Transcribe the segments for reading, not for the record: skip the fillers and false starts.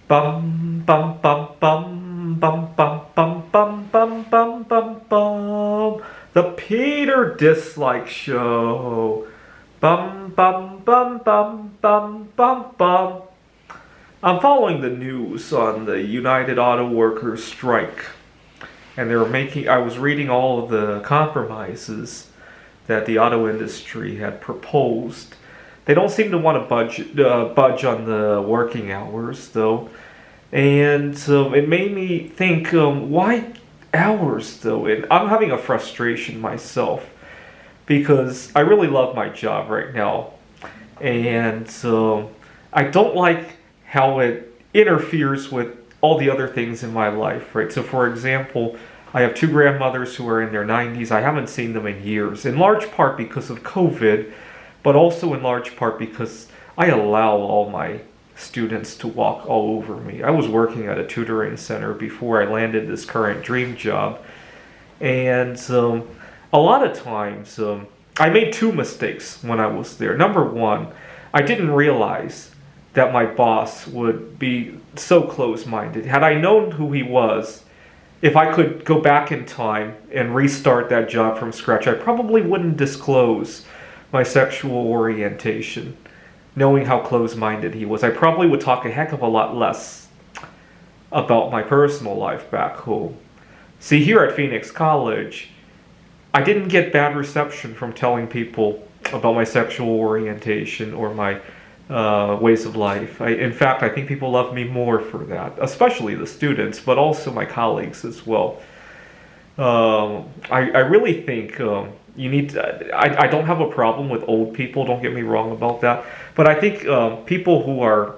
Bum bum bum bum bum bum bum bum bum bum bum bum. The Peter Dislike Show. Bum bum bum bum bum bum bum. I'm following the news on the United Auto Workers strike, and they were making. I was reading all of the compromises that the auto industry had proposed. They don't seem to want to budge on the working hours, though. And it made me think, why hours, though? And I'm having a frustration myself because I really love my job right now. And I don't like how it interferes with all the other things in my life, right? So, for example, I have two grandmothers who are in their 90s. I haven't seen them in years, in large part because of COVID, but also in large part because I allow all my students to walk all over me. I was working at a tutoring center before I landed this current dream job, and a lot of times I made two mistakes when I was there. Number one, I didn't realize that my boss would be so close-minded. Had I known who he was, if I could go back in time and restart that job from scratch, I probably wouldn't disclose my sexual orientation. Knowing how close-minded he was, I probably would talk a heck of a lot less about my personal life back home. See, here at Phoenix College, I didn't get bad reception from telling people about my sexual orientation or my ways of life. In fact, I think people love me more for that, especially the students, but also my colleagues as well. I really think you need to, I don't have a problem with old people, don't get me wrong about that, but I think people who are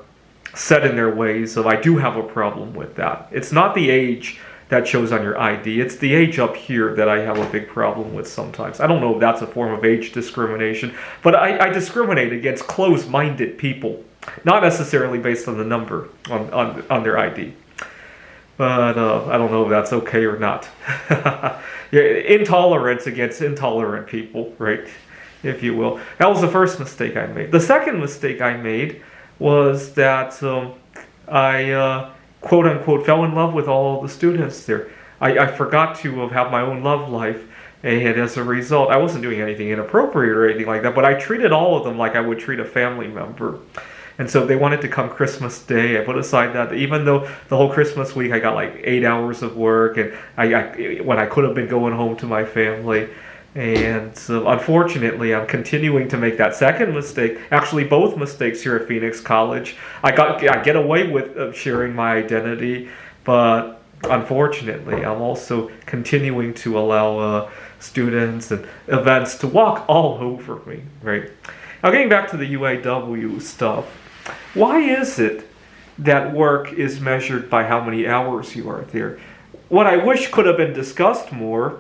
set in their ways, I do have a problem with that. It's not the age that shows on your ID, it's the age up here that I have a big problem with sometimes. I don't know if that's a form of age discrimination, but I discriminate against closed-minded people, not necessarily based on the number on their ID. But I don't know if that's okay or not. Yeah, intolerance against intolerant people, right? If you will. That was the first mistake I made. The second mistake I made was that I quote unquote fell in love with all the students there. I forgot to have my own love life, and as a result, I wasn't doing anything inappropriate or anything like that, but I treated all of them like I would treat a family member. And so they wanted to come Christmas Day. I put aside that, even though the whole Christmas week I got like 8 hours of work, and when I could have been going home to my family. And so unfortunately, I'm continuing to make that second mistake. Actually, both mistakes here at Phoenix College. I get away with sharing my identity, but unfortunately, I'm also continuing to allow students and events to walk all over me. Right. Now, getting back to the UAW stuff. Why is it that work is measured by how many hours you are there? What I wish could have been discussed more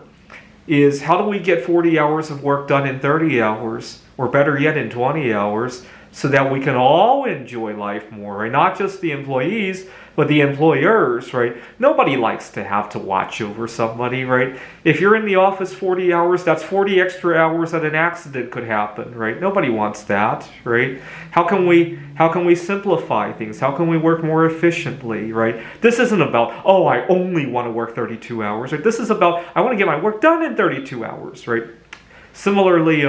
is how do we get 40 hours of work done in 30 hours, or better yet in 20 hours, so that we can all enjoy life more, right? Not just the employees, but the employers, right? Nobody likes to have to watch over somebody, right? If you're in the office 40 hours, that's 40 extra hours that an accident could happen, right? Nobody wants that, right? How can we simplify things? How can we work more efficiently, right? This isn't about, oh, I only want to work 32 hours, right? This is about, I want to get my work done in 32 hours, right? Similarly,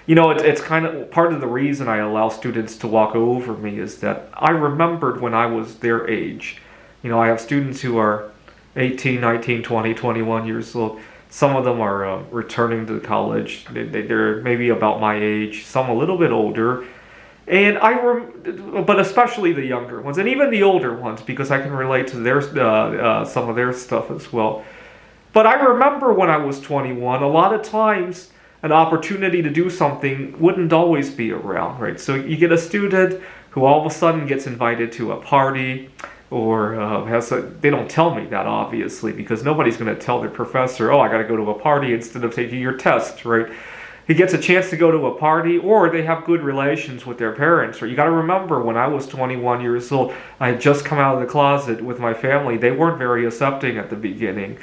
it's kind of part of the reason I allow students to walk over me is that I remembered when I was their age. I have students who are 18, 19, 20, 21 years old. Some of them are returning to college. They're maybe about my age, some a little bit older. And but especially the younger ones, and even the older ones, because I can relate to their some of their stuff as well. But I remember when I was 21, a lot of times an opportunity to do something wouldn't always be around, right? So you get a student who all of a sudden gets invited to a party, or they don't tell me that, obviously, because nobody's going to tell their professor, oh, I got to go to a party instead of taking your test, right? He gets a chance to go to a party, or they have good relations with their parents. Right? You got to remember, when I was 21 years old, I had just come out of the closet with my family. They weren't very accepting at the beginning.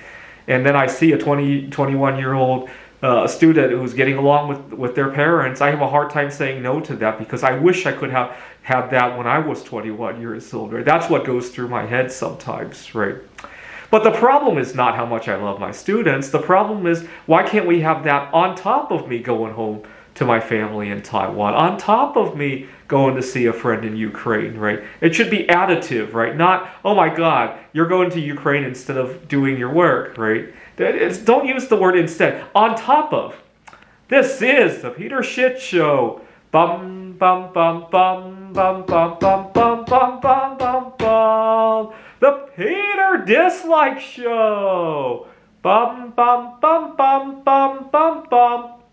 And then I see a 21-year-old a student who's getting along with their parents, I have a hard time saying no to that because I wish I could have had that when I was 21 years old. Right? That's what goes through my head sometimes, right? But the problem is not how much I love my students. The problem is, why can't we have that on top of me going home to my family in Taiwan, on top of me going to see a friend in Ukraine, right? It should be additive, right? Not, oh my God, you're going to Ukraine instead of doing your work, right? Don't use the word instead. On top of. This is the Peter Shit Show. Bum, bum, bum, bum, bum, bum, bum, bum, bum, bum, bum, bum. The Peter Dislike Show. Bum, bum, bum, bum, bum, bum, bum.